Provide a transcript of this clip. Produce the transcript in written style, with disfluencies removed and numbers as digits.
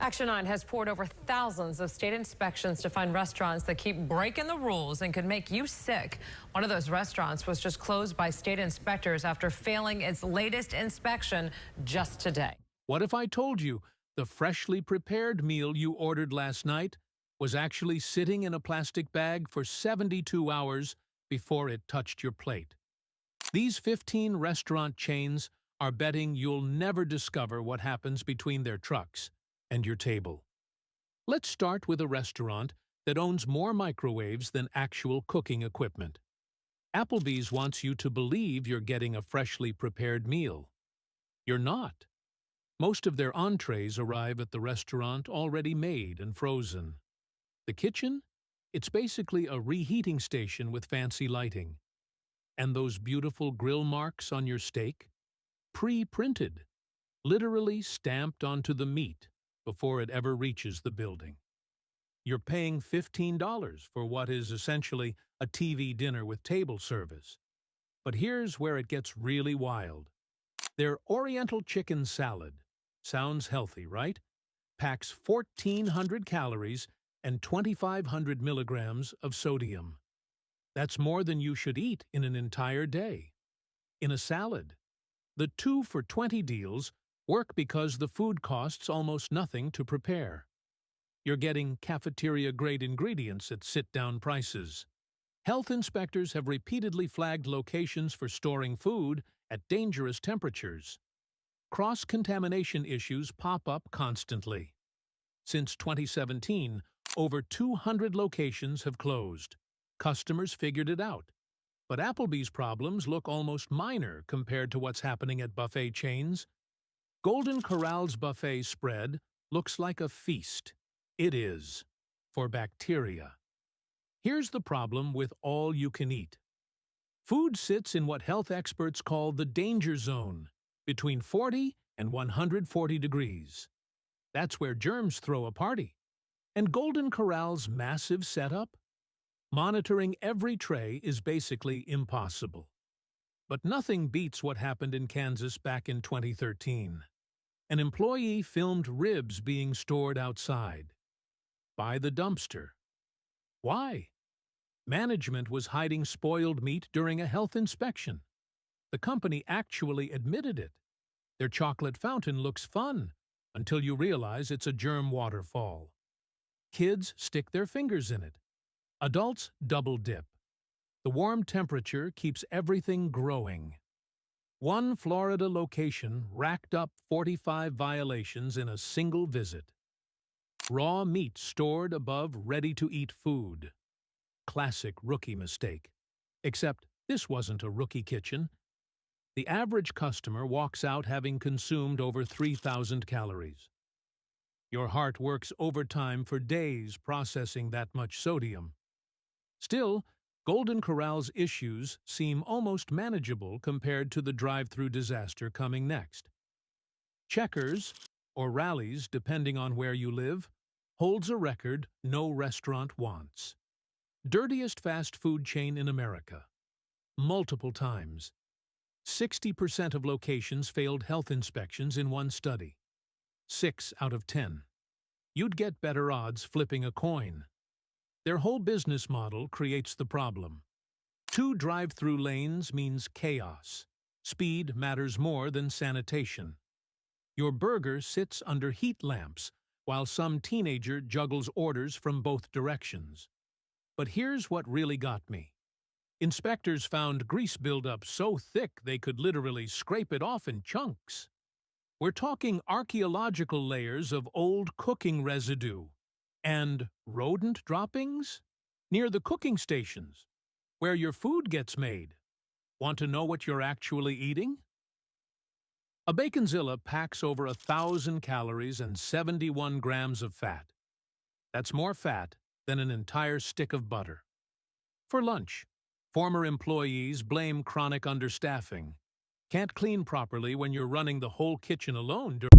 Action 9 has poured over thousands of state inspections to find restaurants that keep breaking the rules and could make you sick. One of those restaurants was just closed by state inspectors after failing its latest inspection just today. What if I told you the freshly prepared meal you ordered last night was actually sitting in a plastic bag for 72 hours before it touched your plate? These 15 restaurant chains are betting you'll never discover what happens between their trucks and your table. Let's start with a restaurant that owns more microwaves than actual cooking equipment. Applebee's wants you to believe you're getting a freshly prepared meal. You're not. Most of their entrees arrive at the restaurant already made and frozen. The kitchen? It's basically a reheating station with fancy lighting. And those beautiful grill marks on your steak? Pre-printed, literally stamped onto the meat before it ever reaches the building. You're paying $15 for what is essentially a TV dinner with table service. But here's where it gets really wild. Their Oriental chicken salad, sounds healthy, right? Packs 1,400 calories and 2,500 milligrams of sodium. That's more than you should eat in an entire day. In a salad. The 2 for $20 deals work because the food costs almost nothing to prepare. You're getting cafeteria-grade ingredients at sit-down prices. Health inspectors have repeatedly flagged locations for storing food at dangerous temperatures. Cross-contamination issues pop up constantly. Since 2017, over 200 locations have closed. Customers figured it out. But Applebee's problems look almost minor compared to what's happening at buffet chains. Golden Corral's buffet spread looks like a feast. It is. For bacteria. Here's the problem with all you can eat. Food sits in what health experts call the danger zone, between 40 and 140 degrees. That's where germs throw a party. And Golden Corral's massive setup? Monitoring every tray is basically impossible. But nothing beats what happened in Kansas back in 2013. An employee filmed ribs being stored outside. By the dumpster. Why? Management was hiding spoiled meat during a health inspection. The company actually admitted it. Their chocolate fountain looks fun, until you realize it's a germ waterfall. Kids stick their fingers in it. Adults double dip. The warm temperature keeps everything growing. One Florida location racked up 45 violations in a single visit. Raw meat stored above ready-to-eat food. Classic rookie mistake. Except this wasn't a rookie kitchen. The average customer walks out having consumed over 3,000 calories. Your heart works overtime for days processing that much sodium. Still, Golden Corral's issues seem almost manageable compared to the drive-thru disaster coming next. Checkers, or Rally's depending on where you live, holds a record no restaurant wants. Dirtiest fast food chain in America. Multiple times. 60% of locations failed health inspections in one study. 6 out of 10. You'd get better odds flipping a coin. Their whole business model creates the problem. 2 drive-through lanes means chaos. Speed matters more than sanitation. Your burger sits under heat lamps while some teenager juggles orders from both directions. But here's what really got me. Inspectors found grease buildup so thick they could literally scrape it off in chunks. We're talking archaeological layers of old cooking residue. And rodent droppings? Near the cooking stations, where your food gets made. Want to know what you're actually eating? A Baconzilla packs over 1,000 calories and 71 grams of fat. That's more fat than an entire stick of butter. For lunch, former employees blame chronic understaffing. Can't clean properly when you're running the whole kitchen alone during